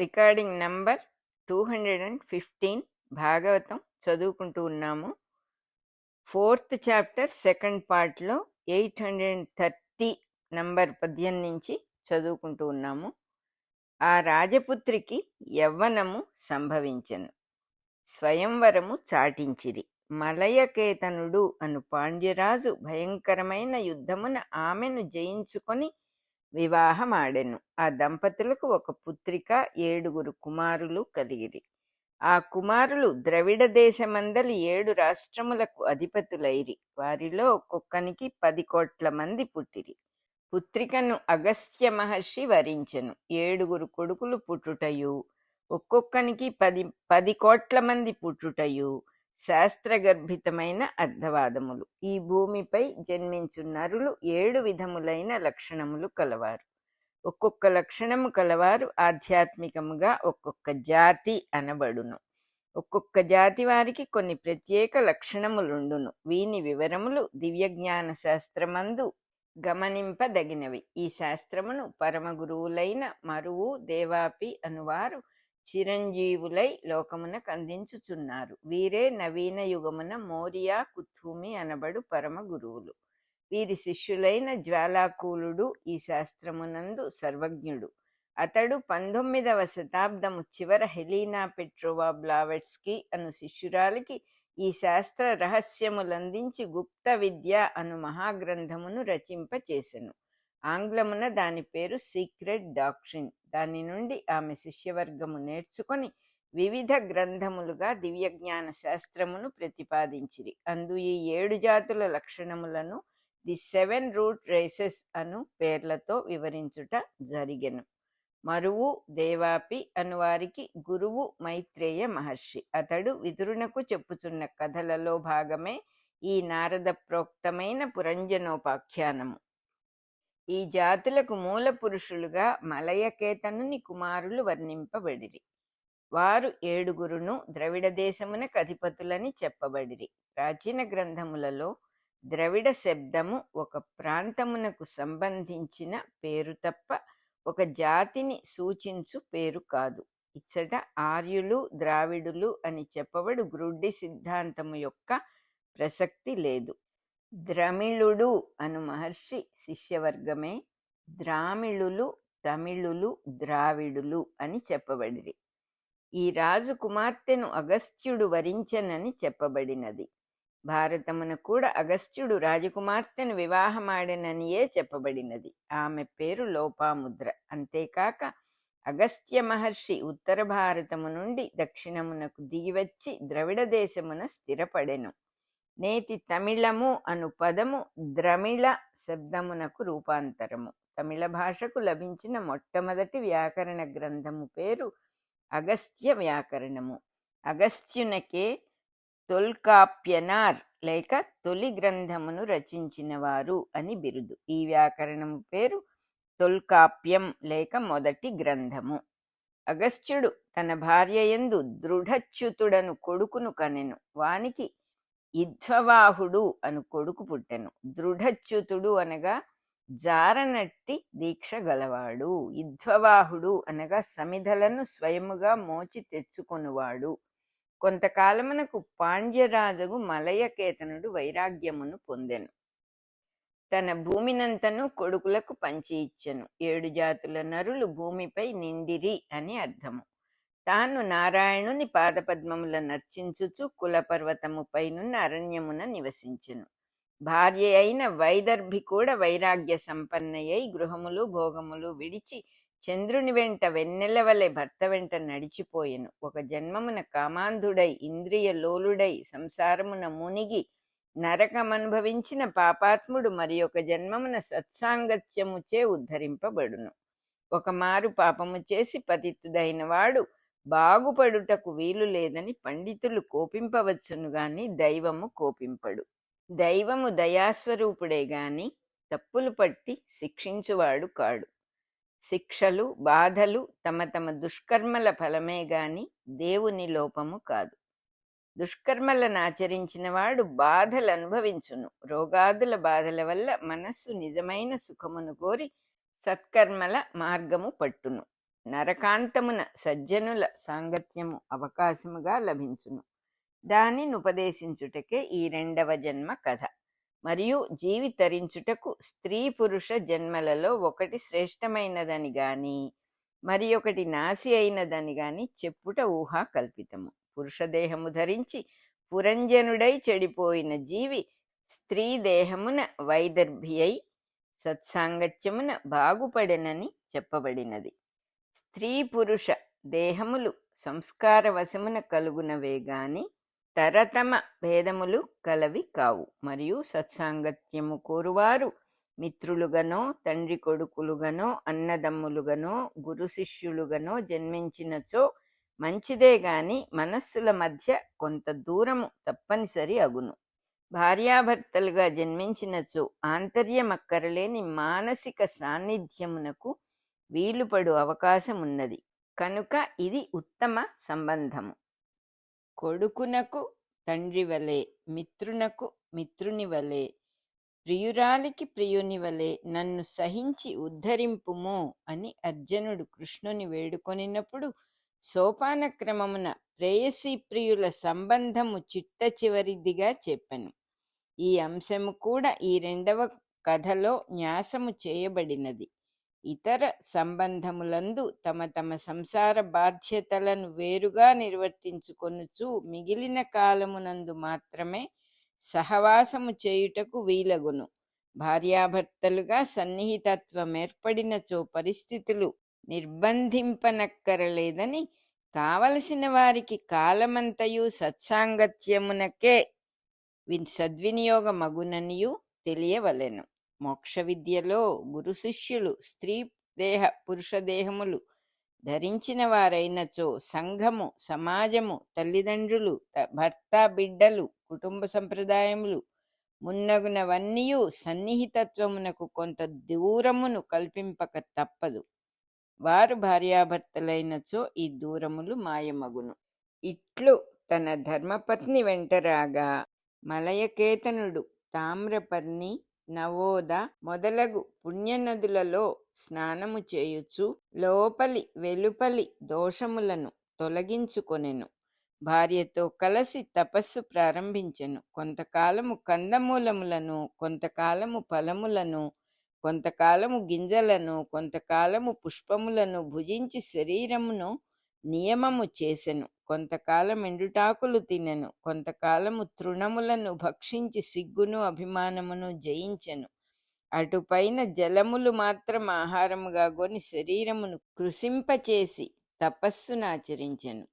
Recording number 215 Bhagavatam చదువుకుంటూ ఉన్నాము. 4th chapter second పార్ట్లో 830 నంబర్ పద్యం నుంచి చదువుకుంటూ ఉన్నాము. ఆ రాజపుత్రికి యవ్వనము సంభవించెను, స్వయంవరము చాటించిరి. మలయకేతనుడు అను పాండ్యరాజు భయంకరమైన యుద్ధమున ఆమెను జయించుకొని వివాహమాడెను. ఆ దంపతులకు ఒక పుత్రిక, 7 కుమారులు కలిగిరి. ఆ కుమారులు ద్రవిడ దేశమందలి 7 రాష్ట్రములకు అధిపతులైరి. వారిలో ఒక్కొక్కనికి 10 కోట్ల మంది పుట్టిరి. పుత్రికను అగస్త్య మహర్షి వరించెను. 7 కొడుకులు పుట్టుటయు, ఒక్కొక్కనికి 10 కోట్ల మంది పుట్టుటయు శాస్త్రగర్భితమైన అర్థవాదములు. ఈ భూమిపై జన్మించు నరులు 7 విధములైన లక్షణములు కలవారు. ఒక్కొక్క లక్షణము కలవారు ఆధ్యాత్మికముగా ఒక్కొక్క జాతి అనబడును. ఒక్కొక్క జాతి వారికి కొన్ని ప్రత్యేక లక్షణములుండును. వీని వివరములు దివ్యజ్ఞాన శాస్త్రమందు గమనింపదగినవి. ఈ శాస్త్రమును పరమ గురువులైన మరువు, దేవాపి అనువారు చిరంజీవులై లోకమునకు అందించుచున్నారు. వీరే నవీన యుగమున మోరియా, కుథూమి అనబడు పరమ గురువులు. వీరి శిష్యులైన జ్వాలాకూలుడు ఈ శాస్త్రమునందు సర్వజ్ఞుడు. అతడు 19వ శతాబ్దము చివర హెలీనా పెట్రోవా బ్లావెట్స్కీ అను శిష్యురాలికి ఈ శాస్త్ర రహస్యములందించి గుప్త విద్య అను మహాగ్రంథమును రచింపచేసెను. ఆంగ్లమున దాని పేరు సీక్రెట్ డాక్ట్రిన్. దాని నుండి ఆమె శిష్యవర్గము నేర్చుకొని వివిధ గ్రంథములుగా దివ్యజ్ఞాన శాస్త్రమును ప్రతిపాదించిరి. అందు ఈ 7 జాతుల లక్షణములను ది 7 రూట్ రేసెస్ అను పేర్లతో వివరించుట జరిగెను. మరువు, దేవాపి అనువారికి గురువు మైత్రేయ మహర్షి. అతడు విదురునకు చెప్పుచున్న కథలలో భాగమే ఈ నారద ప్రోక్తమైన పురంజనోపాఖ్యానము. ఈ జాతులకు మూల పురుషులుగా మలయకేతనుని కుమారులు వర్ణింపబడిరి. వారు 7 ద్రవిడ దేశమునకు అధిపతులని చెప్పబడిరి. ప్రాచీన గ్రంథములలో ద్రవిడ శబ్దము ఒక ప్రాంతమునకు సంబంధించిన పేరు తప్ప ఒక జాతిని సూచించు పేరు కాదు. ఇచ్చట ఆర్యులు, ద్రావిడులు అని చెప్పబడు గ్రుడ్డి సిద్ధాంతము యొక్క ప్రసక్తి లేదు. ద్రమిళుడు అను మహర్షి శిష్యవర్గమే ద్రామిళులు, తమిళులు, ద్రావిడులు అని చెప్పబడిరి. ఈ రాజు కుమార్తెను అగస్త్యుడు వరించెనని చెప్పబడినది. భారతమున కూడా అగస్త్యుడు రాజకుమార్తెను వివాహమాడెననియే చెప్పబడినది. ఆమె పేరు లోపాముద్ర. అంతేకాక అగస్త్య మహర్షి ఉత్తర భారతము నుండి దక్షిణమునకు దిగివచ్చి ద్రవిడ దేశమున స్థిరపడెను. నేటి తమిళము అను పదము ద్రమిళ శబ్దమునకు రూపాంతరము. తమిళ భాషకు లభించిన మొట్టమొదటి వ్యాకరణ గ్రంథము పేరు అగస్త్య వ్యాకరణము. అగస్త్యునకే తొల్కాప్యనార్ లేక తొలి గ్రంథమును రచించిన వారు అని బిరుదు. ఈ వ్యాకరణము పేరు తొల్కాప్యం లేక మొదటి గ్రంథము. అగస్త్యుడు తన భార్యయందు దృఢచ్యుతుడను కొడుకును కనెను. వానికి ఇధ్వవాహుడు అను కొడుకు పుట్టెను. దృఢచ్యుతుడు అనగా జారనట్టి దీక్ష గలవాడు. ఇధ్వవాహుడు అనగా సమిధలను స్వయముగా మోచి తెచ్చుకొనువాడు. కొంతకాలమునకు పాండ్యరాజగు మలయకేతనుడు వైరాగ్యమును పొందెను. తన భూమినంతను కొడుకులకు పంచి ఇచ్చెను. 7 జాతుల నరులు భూమిపై నిండిరి అని అర్థము. తాను నారాయణుని పాదపద్మముల నర్చించుచు కులపర్వతము పైనున్న అరణ్యమున నివసించెను. భార్య అయిన వైదర్భి కూడా వైరాగ్య సంపన్నయ్యై గృహములు భోగములు విడిచి చంద్రుని వెంట వెన్నెల వలె భర్త వెంట నడిచిపోయెను. ఒక జన్మమున కామాంధుడై ఇంద్రియ లోలుడై సంసారమున మునిగి నరకమనుభవించిన పాపాత్ముడు మరి ఒక జన్మమున సత్సాంగత్యముచే ఉద్ధరింపబడును. ఒక మారు పాపము చేసి పతితుడైన వాడు బాగుపడుటకు వీలు లేదని పండితులు కోపింపవచ్చును గాని దైవము కోపింపడు. దైవము దయాస్వరూపుడే గాని తప్పులు పట్టి శిక్షించువాడు కాడు. శిక్షలు, బాధలు తమ తమ దుష్కర్మల ఫలమే గాని దేవుని లోపము కాదు. దుష్కర్మలను ఆచరించిన వాడు బాధలు అనుభవించును. రోగాదుల బాధల వల్ల మనస్సు నిజమైన సుఖమును కోరి సత్కర్మల మార్గము పట్టును. నరకాంతమున సజ్జనుల సాంగత్యము అవకాశముగా లభించును. దానినుపదేశించుటకే ఈ రెండవ జన్మ కథ. మరియు జీవి తరించుటకు స్త్రీ పురుష జన్మలలో ఒకటి శ్రేష్టమైనదని గాని మరి ఒకటి నాసి అయినదని గాని చెప్పుట ఊహా కల్పితము. పురుషదేహము ధరించి పురంజనుడై చెడిపోయిన జీవి స్త్రీ దేహమున వైదర్భి అయి సత్సాంగత్యమున బాగుపడెనని చెప్పబడినది. స్త్రీ పురుష దేహములు సంస్కార వశమున కలుగునవే గాని తరతమ భేదములు కలవి కావు. మరియు సత్సాంగత్యము కోరువారు మిత్రులుగానో తండ్రి కొడుకులుగానో అన్నదమ్ములుగానో గురు శిష్యులుగానో జన్మించినచో మంచిదే గాని మనస్సుల మధ్య కొంత దూరము తప్పనిసరి అగును. భార్యాభర్తలుగా జన్మించినచో ఆంతర్యమక్కరలేని మానసిక సాన్నిధ్యమునకు వీలుపడు అవకాశమున్నది కనుక ఇది ఉత్తమ సంబంధము. కొడుకునకు తండ్రి వలె, మిత్రునకు మిత్రుని వలె, ప్రియురాలికి ప్రియుని వలె నన్ను సహించి ఉద్ధరింపుము అని అర్జునుడు కృష్ణుని వేడుకొనినప్పుడు సోపాన క్రమమున ప్రేయసీ ప్రియుల సంబంధము చిట్ట చివరిదిగా చెప్పెను. ఈ అంశము కూడా ఈ రెండవ కథలో న్యాసము చేయబడినది. ఇతర సంబంధములందు తమ తమ సంసార బాధ్యతలను వేరుగా నిర్వర్తించుకొనుచు మిగిలిన కాలమునందు మాత్రమే సహవాసము చేయుటకు వీలగును. భార్యాభర్తలుగా సన్నిహితత్వం ఏర్పడినచో పరిస్థితులు నిర్బంధింపనక్కరలేదని కావలసిన వారికి కాలమంతయు సత్సాంగత్యమునకే సద్వినియోగమగుననియు తెలియవలెను. మోక్ష విద్యలో గురు శిష్యులు స్త్రీ దేహ పురుష దేహములు ధరించిన వారైనచో సంఘము సమాజము తల్లిదండ్రులు భర్త బిడ్డలు కుటుంబ సంప్రదాయములు మున్నగునవన్నీయు సన్నిహితత్వమునకు కొంత దూరమును కల్పింపక తప్పదు. వారు భార్యాభర్తలైనచో ఈ దూరములు మాయమగును. ఇట్లు తన ధర్మపత్ని వెంటరాగా మలయకేతనుడు తామ్రపర్ణి నవోద మొదలగు పుణ్యనదులలో స్నానము చేయుచు లోపలి వెలుపలి దోషములను తొలగించుకొనెను. భార్యతో కలసి తపస్సు ప్రారంభించెను. కొంతకాలము కందమూలములను, కొంతకాలము ఫలములను, కొంతకాలము గింజలను, కొంతకాలము పుష్పములను భుజించి శరీరమును నియమము చేసెను. కొంతకాలం ఎండుటాకులు తినెను. కొంతకాలము తృణములను భక్షించి సిగ్గును అభిమానమును జయించెను. అటుపైన జలములు మాత్రం ఆహారముగా కొని శరీరమును కృశింపచేసి తపస్సునాచరించెను.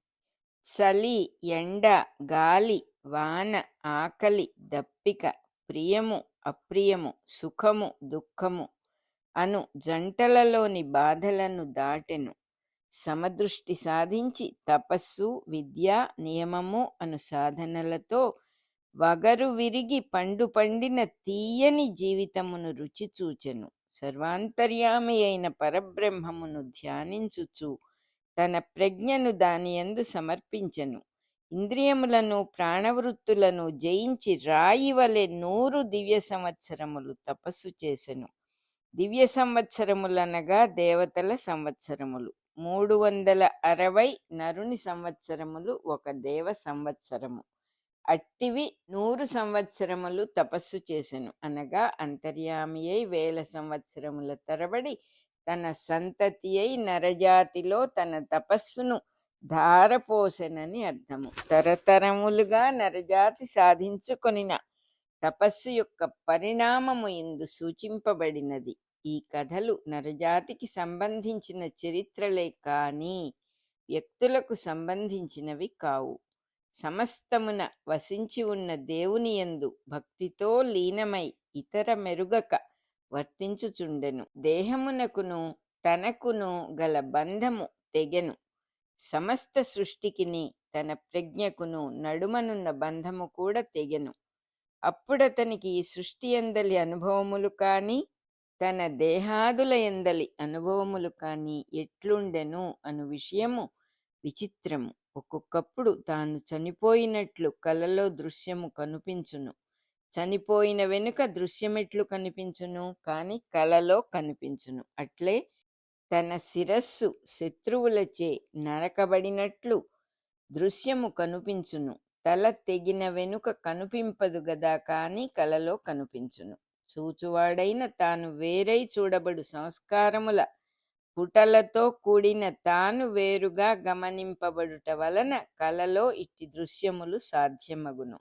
చలి, ఎండ, గాలి, వాన, ఆకలి, దప్పిక, ప్రియము అప్రియము, సుఖము దుఃఖము అను జంటలలోని బాధలను దాటెను. సమదృష్టి సాధించి తపస్సు విద్య నియమము అను సాధనలతో వగరు విరిగి పండు పండిన తీయని జీవితమును రుచి చూచెను. సర్వాంతర్యామి అయిన పరబ్రహ్మమును ధ్యానించుచు తన ప్రజ్ఞను దానియందు సమర్పించెను. ఇంద్రియములను ప్రాణవృత్తులను జయించి రాయి వలె 100 దివ్య సంవత్సరములు తపస్సు చేసెను. దివ్య సంవత్సరములనగా దేవతల సంవత్సరములు. 360 నరుని సంవత్సరములు ఒక దేవ సంవత్సరము. అట్టివి 100 సంవత్సరములు తపస్సు చేసెను. అనగా అంతర్యామి అయి 1000 సంవత్సరముల తరబడి తన సంతతి అయి నరజాతిలో తన తపస్సును ధారపోసెనని అర్థము. తరతరములుగా నరజాతి సాధించుకొనిన తపస్సు యొక్క పరిణామము ఇందు సూచింపబడినది. ఈ కథలు నరజాతికి సంబంధించిన చరిత్రలే కానీ వ్యక్తులకు సంబంధించినవి కావు. సమస్తమున వసించి ఉన్న దేవుని యందు భక్తితో లీనమై ఇతర మెరుగక వర్తించుచుండెను. దేహమునకును తనకును గల బంధము తెగెను. సమస్త సృష్టికిని తన ప్రజ్ఞకును నడుమనున్న బంధము కూడా తెగెను. అప్పుడతనికి ఈ సృష్టి ఎందలి అనుభవములు కాని తన దేహాదుల ఎందలి అనుభవములు కాని ఎట్లుండెను అను విషయము విచిత్రము. ఒక్కొక్కప్పుడు తాను చనిపోయినట్లు కలలో దృశ్యము కనిపించును. చనిపోయిన వెనుక దృశ్యమెట్లు కనిపించును కాని కలలో కనిపించును. అట్లే తన శిరస్సు శత్రువులచే నరకబడినట్లు దృశ్యము కనుపించును. తల తెగిన వెనుక కనుపింపదు గదా కాని కలలో కనుపించును. చూచువాడైన తాను వేరై చూడబడు సంస్కారముల పుటలతో కూడిన తాను వేరుగా గమనింపబడుట వలన కలలో ఇట్టి దృశ్యములు సాధ్యమగును.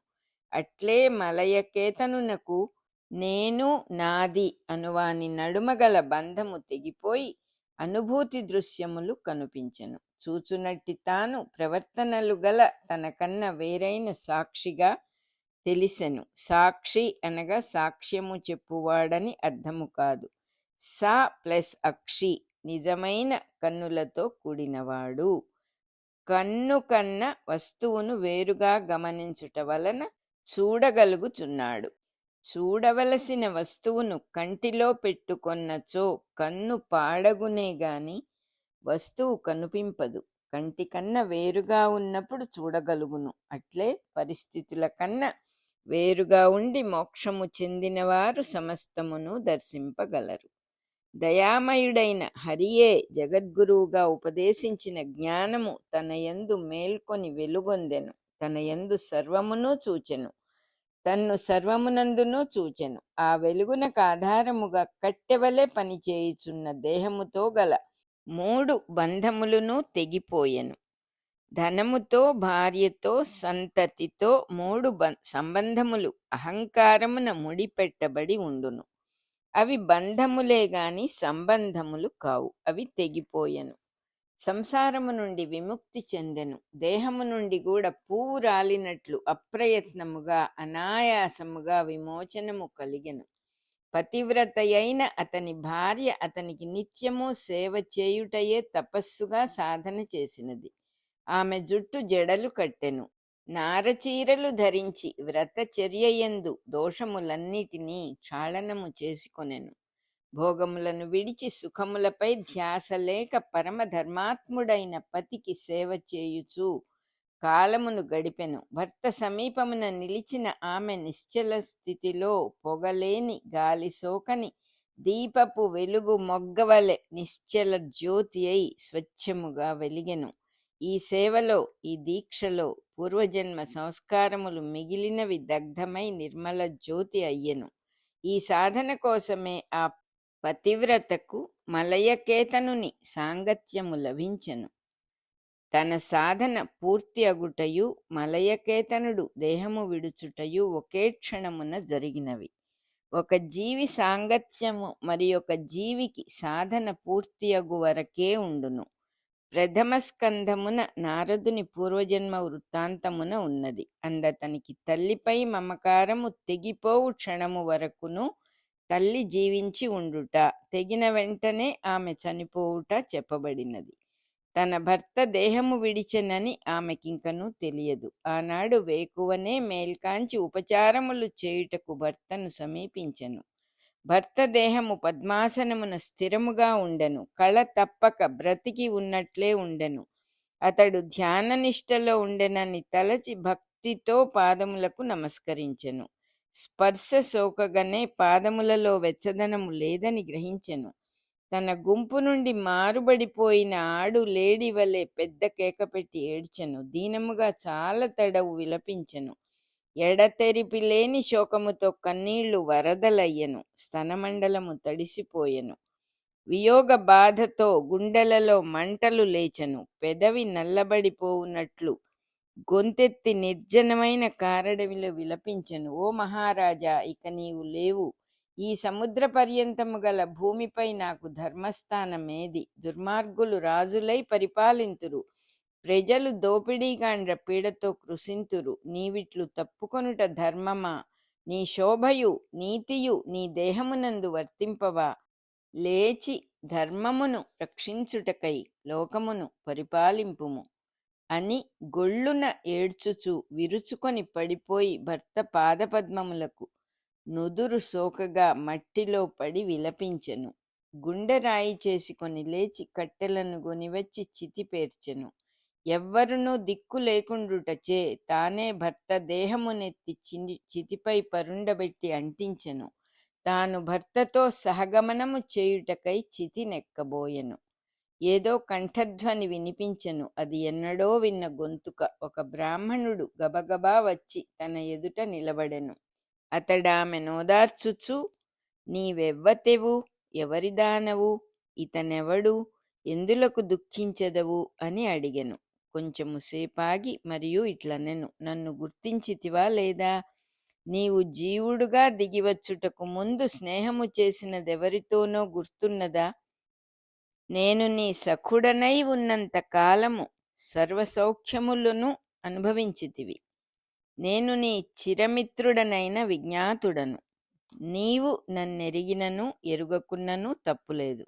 అట్లే మలయకేతనునకు నేను నాది అనువాని నడుమగల బంధము తెగిపోయి అనుభూతి దృశ్యములు కనిపించెను. చూచునట్టి తాను ప్రవర్తనలు గల తనకన్న వేరైన సాక్షిగా తెలిసెను. సాక్షి అనగా సాక్ష్యము చెప్పువాడని అర్థము కాదు. సా ప్లస్ అక్షి నిజమైన కన్నులతో కూడినవాడు. కన్ను కన్న వస్తువును వేరుగా గమనించుట వలన చూడగలుగుచున్నాడు. చూడవలసిన వస్తువును కంటిలో పెట్టుకొన్నచో కన్ను పాడగునే గాని వస్తువు కనిపింపదు. కంటి కన్నా వేరుగా ఉన్నప్పుడు చూడగలుగును. అట్లే పరిస్థితుల కన్నా వేరుగా ఉండి మోక్షము చెందినవారు సమస్తమును దర్శింపగలరు. దయామయుడైన హరియే జగద్గురువుగా ఉపదేశించిన జ్ఞానము తన యందు మేల్కొని వెలుగొందెను. తన యందు సర్వమును చూచెను, తన్ను సర్వమునందునూ చూచెను. ఆ వెలుగునకు ఆధారముగా కట్టెవలే పనిచేయుచున్న దేహముతో గల 3 బంధములను తెగిపోయెను. ధనముతో, భార్యతో, సంతతితో 3 సంబంధములు అహంకారమున ముడిపెట్టబడి ఉండును. అవి బంధములే గాని సంబంధములు కావు. అవి తెగిపోయెను. సంసారము నుండి విముక్తి చెందెను. దేహము నుండి కూడా పువ్వు రాలినట్లు అప్రయత్నముగా అనాయాసముగా విమోచనము కలిగెను. పతివ్రతయైన అతని భార్య అతనికి నిత్యము సేవ చేయుటయే తపస్సుగా సాధన చేసినది. ఆమె జుట్టు జడలు కట్టెను. నారచీరలు ధరించి వ్రతచర్యయందు దోషములన్నిటినీ క్షాళనము చేసుకొనెను. భోగములను విడిచి సుఖములపై ధ్యాస లేక పరమధర్మాత్ముడైన పతికి సేవ చేయుచు కాలమును గడిపెను. భర్త సమీపమున నిలిచిన ఆమె నిశ్చల స్థితిలో పొగలేని గాలి సోకని దీపపు వెలుగు మొగ్గవలె నిశ్చల జ్యోతి అయి స్వచ్ఛముగా వెలిగెను. ఈ సేవలో, ఈ దీక్షలో పూర్వజన్మ సంస్కారములు మిగిలినవి దగ్ధమై నిర్మల జ్యోతి అయ్యెను. ఈ సాధన కోసమే ఆ పతివ్రతకు మలయకేతనుని సాంగత్యము లభించెను. తన సాధన పూర్తి అగుటయు మలయకేతనుడు దేహము విడుచుటయు ఒకే క్షణమున జరిగినవి. ఒక జీవి సాంగత్యము మరి ఒక జీవికి సాధన పూర్తి అగు వరకే ఉండును. ప్రథమ స్కంధమున నారదుని పూర్వజన్మ వృత్తాంతమున ఉన్నది. అందతనికి తల్లిపై మమకారము తెగిపోవు క్షణము వరకును తల్లి జీవించి ఉండుట, తెగిన వెంటనే ఆమె చనిపోవుట చెప్పబడినది. తన భర్త దేహము విడిచెనని ఆమెకింకనూ తెలియదు. ఆనాడు వేకువనే మేల్కాంచి ఉపచారములు చేయుటకు భర్తను సమీపించెను. భర్త దేహము పద్మాసనమున స్థిరముగా ఉండెను. కళ తప్పక బ్రతికి ఉన్నట్లే ఉండెను. అతడు ధ్యాననిష్టలో ఉండెనని తలచి భక్తితో పాదములకు నమస్కరించెను. స్పర్శ సోకగానే పాదములలో వెచ్చదనము లేదని గ్రహించెను. తన గుంపు నుండి మారుబడిపోయిన ఆడు లేడి వలె పెద్ద కేక పెట్టి ఏడ్చెను. దీనముగా చాలా తడవు విలపించెను. ఎడతెరిపి లేని శోకముతో కన్నీళ్లు వరదలయ్యెను. స్తనమండలము తడిసిపోయెను. వియోగ బాధతో గుండెలలో మంటలు లేచెను. పెదవి నల్లబడిపోవునట్లు గొంతెత్తి నిర్జనమైన కారడవిలో విలపించెను. ఓ మహారాజా, ఇక నీవు లేవు. ఈ సముద్ర పర్యంతము గల భూమిపై నాకు ధర్మస్థానమేది? దుర్మార్గులు రాజులై పరిపాలింతురు. ప్రజలు దోపిడీగాండ్ర పీడతో కృషింతురు. నీవిట్లు తప్పుకొనుట ధర్మమా? నీ శోభయు నీతియు నీ దేహమునందు వర్తింపవా? లేచి ధర్మమును రక్షించుటకై లోకమును పరిపాలింపుము అని గొళ్ళున ఏడ్చుచు విరుచుకొని పడిపోయి భర్త పాదపద్మములకు నుదురు సోకగా మట్టిలో పడి విలపించెను. గుండె రాయి చేసుకొని లేచి కట్టెలను గొనివచ్చి చితి పేర్చెను. ఎవ్వరునూ దిక్కు లేకుండుటచే తానే భర్త దేహమునెత్తి చితిపై పరుండబెట్టి అంటించెను. తాను భర్తతో సహగమనము చేయుటకై చితి నెక్కబోయెను. ఏదో కంఠధ్వని వినిపించెను. అది ఎన్నడో విన్న గొంతుక. ఒక బ్రాహ్మణుడు గబగబా వచ్చి తన ఎదుట నిలబడెను. అతడామెనోదార్చుచు, నీవెవ్వతెవు? ఎవరిదానవు? ఇతనెవడు? ఎందులకు దుఃఖించెదవు? అని అడిగెను. కొంచెము సేపాగి మరియు ఇట్లనెను, నన్ను గుర్తించితివా లేదా? నీవు జీవుడుగా దిగివచ్చుటకు ముందు స్నేహము చేసినదెవరితోనో గుర్తున్నదా? నేను నీ సఖుడనై ఉన్నంత కాలము సర్వసౌఖ్యములను అనుభవించితివి. నేను నీ చిరమిత్రుడనైన విజ్ఞాతుడను. నీవు నన్నెరిగినను ఎరుగకున్నను తప్పులేదు.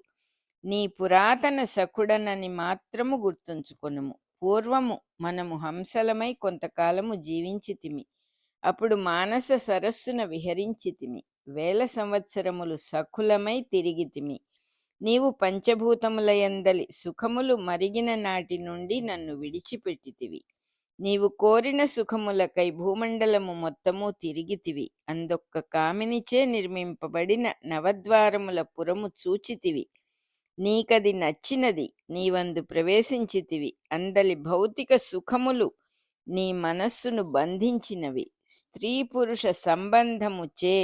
నీ పురాతన సఖుడనని మాత్రము గుర్తుంచుకొనుము. పూర్వము మనము హంసలమై కొంతకాలము జీవించితిమి. అప్పుడు మానస సరస్సున విహరించితిమి. 1000 సంవత్సరములు సఖులమై తిరిగితిమి. నీవు పంచభూతములయందలి సుఖములు మరిగిన నాటి నుండి నన్ను విడిచిపెట్టితివి. నీవు కోరిన సుఖములకై భూమండలము మొత్తము తిరిగితివి. అందొక్క కామినిచే నిర్మింపబడిన నవద్వారముల పురము చూచితివి. నీకది నచ్చినది, నీవందు ప్రవేశించితివి. అందలి భౌతిక సుఖములు నీ మనస్సును బంధించినవి. స్త్రీ పురుష సంబంధముచే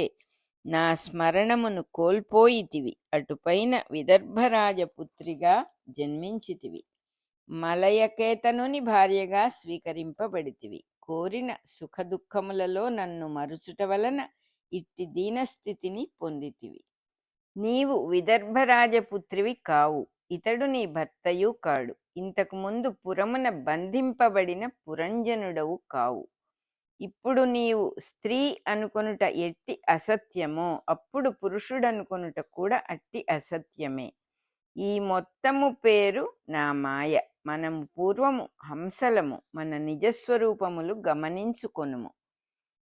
నా స్మరణమును కోల్పోయితివి. అటుపైన విదర్భరాజపుత్రిగా జన్మించితివి. మలయకేతనుని భార్యగా స్వీకరింపబడితివి. కోరిన సుఖదుఖములలో నన్ను మరుచుట వలన ఇట్టి దీనస్థితిని పొందితివి. నీవు విదర్భరాజపుత్రివి కావు. ఇతడు నీ భర్తయు కాడు. ఇంతకు ముందు పురమున బంధింపబడిన పురంజనుడవు కావు. ఇప్పుడు నీవు స్త్రీ అనుకొనుట ఎట్టి అసత్యమో, అప్పుడు పురుషుడనుకొనుట కూడా అట్టి అసత్యమే. ఈ మొత్తము పేరు నా మాయ. మనము పూర్వము హంసలము. మన నిజస్వరూపములు గమనించుకొనుము.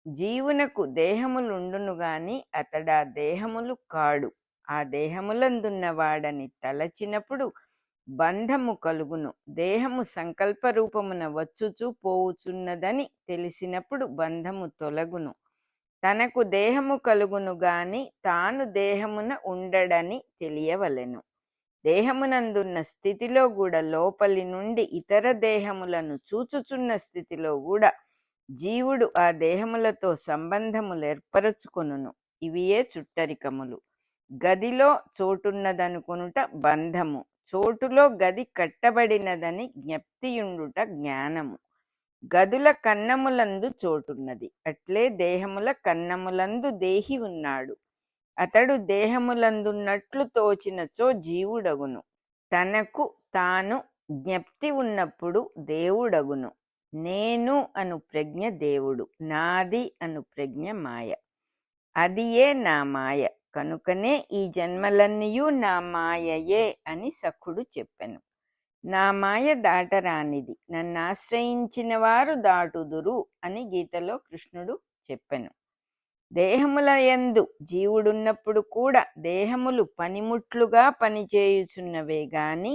జీవునకు దేహములుండును గాని అతడా దేహములు కాడు. ఆ దేహములందున్నవాడని తలచినప్పుడు బంధము కలుగును. దేహము సంకల్పరూపమున వచ్చుచూ పోవుచున్నదని తెలిసినప్పుడు బంధము తొలగును. తనకు దేహము కలుగును గాని తాను దేహమున ఉండడని తెలియవలెను. దేహమునందున్న స్థితిలో కూడా లోపలి నుండి ఇతర దేహములను చూచుచున్న స్థితిలో కూడా జీవుడు ఆ దేహములతో సంబంధములు ఏర్పరచుకొనును. ఇవియే చుట్టరికములు. గదిలో చోటున్నదనుకొనుట బంధము. చోటులో గది కట్టబడినదని జ్ఞప్తియుండుట జ్ఞానము. గదుల కన్నములందు చోటున్నది. అట్లే దేహముల కన్నములందు దేహి ఉన్నాడు. అతడు దేహములందున్నట్లు తోచినచో జీవుడగును. తనకు తాను జ్ఞప్తి ఉన్నప్పుడు దేవుడగును. నేను అను ప్రజ్ఞ దేవుడు, నాది అను ప్రజ్ఞ మాయ. అదియే నా మాయ. కనుకనే ఈ జన్మలన్నీయూ నా మాయయే అని సఖుడు చెప్పెను. నా మాయ దాటరానిది, నన్ను ఆశ్రయించిన వారు దాటుదురు అని గీతలో కృష్ణుడు చెప్పెను. దేహముల యందు జీవుడున్నప్పుడు కూడా దేహములు పనిముట్లుగా పనిచేయుచున్నవే గాని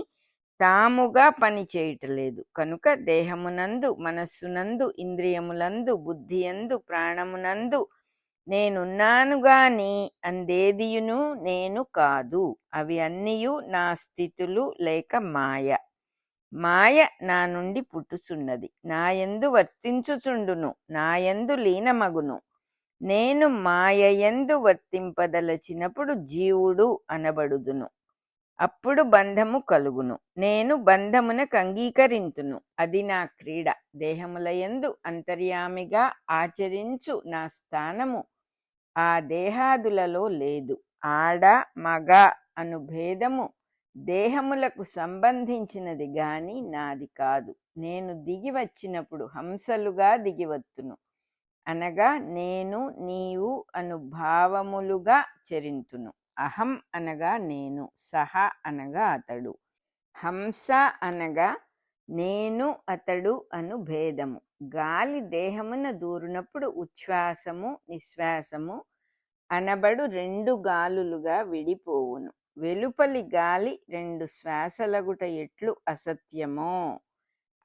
తాముగా పనిచేయుటలేదు. కనుక దేహమునందు, మనస్సునందు, ఇంద్రియములందు, బుద్ధియందు, ప్రాణమునందు నేనున్నాను గాని అందేదియును నేను కాదు. అవి అన్నియు నా స్థితులు లేక మాయ. మాయ నా నుండి పుట్టుచున్నది, నాయందు వర్తించుచుండును, నాయందు లీనమగును. నేను మాయయందు వర్తింపదలచినప్పుడు జీవుడు అనబడుదును. అప్పుడు బంధము కలుగును. నేను బంధమునకు అంగీకరింతును. అది నా క్రీడ. దేహములయందు అంతర్యామిగా ఆచరించు నా స్థానము ఆ దేహాదులలో లేదు. ఆడ మగ అను భేదము దేహములకు సంబంధించినది గాని నాది కాదు. నేను దిగి వచ్చినప్పుడు హంసలుగా దిగివత్తును. అనగా నేను, నీవు అను భావములుగా చరింతును. అహం అనగా నేను, సహ అనగా అతడు, హంస అనగా నేను అతడు అను భేదము. గాలి దేహమున దూరినప్పుడు ఉచ్ఛ్వాసము నిశ్వాసము అనబడు 2 గాలులుగా విడిపోవును. వెలుపలి గాలి 2 శ్వాసలగుట ఎట్లు అసత్యమో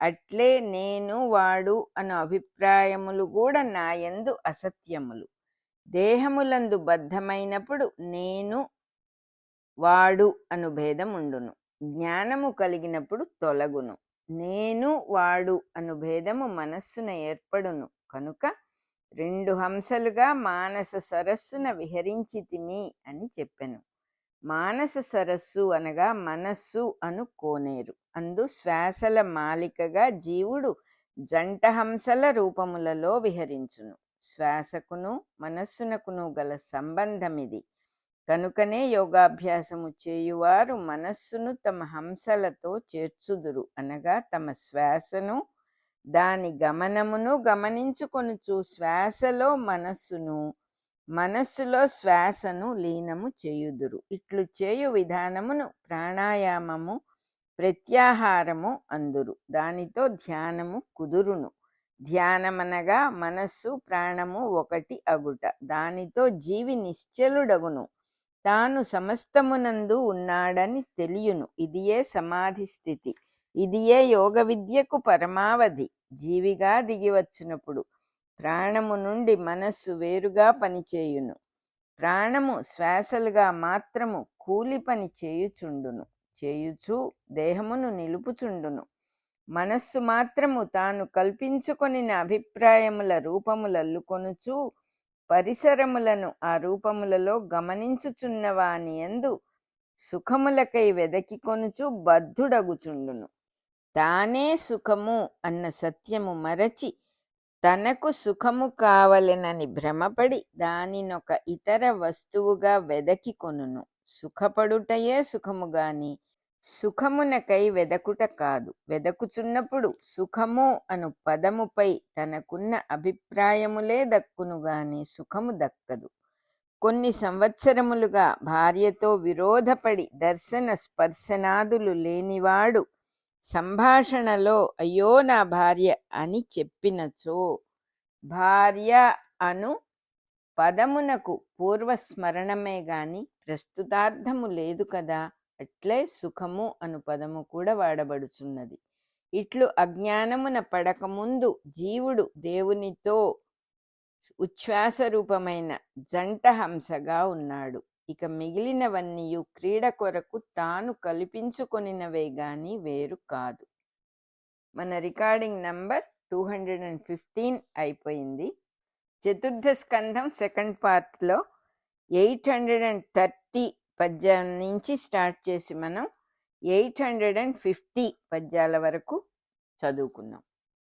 అట్లే నేను వాడు అను అభిప్రాయములు కూడా నాయందు అసత్యములు. దేహములందు బద్ధమైనప్పుడు నేను వాడు అను భేదం ఉండును. జ్ఞానము కలిగినప్పుడు తొలగును. నేను వాడు అను భేదము మనస్సున ఏర్పడును కనుక రెండు హంసలుగా మానస సరస్సున విహరించితిమి అని చెప్పెను. మానస సరస్సు అనగా మనస్సు అను కోనేరు. అందు శ్వాసల మాలికగా జీవుడు జంట హంసల రూపములలో విహరించును. శ్వాసకును మనస్సునకును గల సంబంధమిది. కనుకనే యోగాభ్యాసము చేయువారు మనస్సును తమ హంసలతో చేర్చుదురు, అనగా తమ శ్వాసను దాని గమనమును గమనించుకొనుచు శ్వాసలో మనస్సును మనస్సులో శ్వాసను లీనము చేయుదురు. ఇట్లు చేయు విధానమును ప్రాణాయామము ప్రత్యాహారము అందురు. దానితో ధ్యానము కుదురును. ధ్యానమనగా మనస్సు ప్రాణము ఒకటి అగుట. దానితో జీవి నిశ్చలుడగును. తాను సమస్తమునందు ఉన్నాడని తెలియును. ఇదియే సమాధి స్థితి. ఇదియే యోగ విద్యకు పరమావధి. జీవిగా దిగివచ్చినప్పుడు ప్రాణము నుండి మనస్సు వేరుగా పనిచేయును. ప్రాణము శ్వాసలుగా మాత్రము కూలి పని చేయుచు దేహమును నిలుపుచుండును. మనస్సు మాత్రము తాను కల్పించుకొనిన అభిప్రాయముల రూపములల్లుకొనుచు పరిసరములను ఆ రూపములలో గమనించుచున్నవాని యందు సుఖములకై వెదకి కొనుచు బద్ధుడగుచుండును. తానే సుఖము అన్న సత్యము మరచి తనకు సుఖము కావలెనని భ్రమపడి దానినొక ఇతర వస్తువుగా వెదకి కొనును. సుఖపడుటయే సుఖము గాని సుఖమునకై వెదకుట కాదు. వెదకుచున్నప్పుడు సుఖము అను పదముపై తనకున్న అభిప్రాయములే దక్కును గాని సుఖము దక్కదు. కొన్ని సంవత్సరములుగా భార్యతో విరోధపడి దర్శన స్పర్శనాదులు లేనివాడు సంభాషణలో అయ్యో నా భార్య అని చెప్పినచో భార్య అను పదమునకు పూర్వస్మరణమే గాని ప్రస్తుతార్థము లేదు కదా. అట్లే సుఖము అను పదము కూడా వాడబడుచున్నది. ఇట్లు అజ్ఞానమున పడకముందు జీవుడు దేవునితో ఉచ్ఛ్వాస రూపమైన జంట హంసగా ఉన్నాడు. ఇక మిగిలినవన్నీయు క్రీడ కొరకు తాను కల్పించుకొనినవే గాని వేరు కాదు. మన రికార్డింగ్ నంబర్ 215 అయిపోయింది. చతుర్థ స్కంధం సెకండ్ పార్ట్లో 830 పద్యాల నుంచి స్టార్ట్ చేసి మనం 850 పద్యాల వరకు చదువుకున్నాం.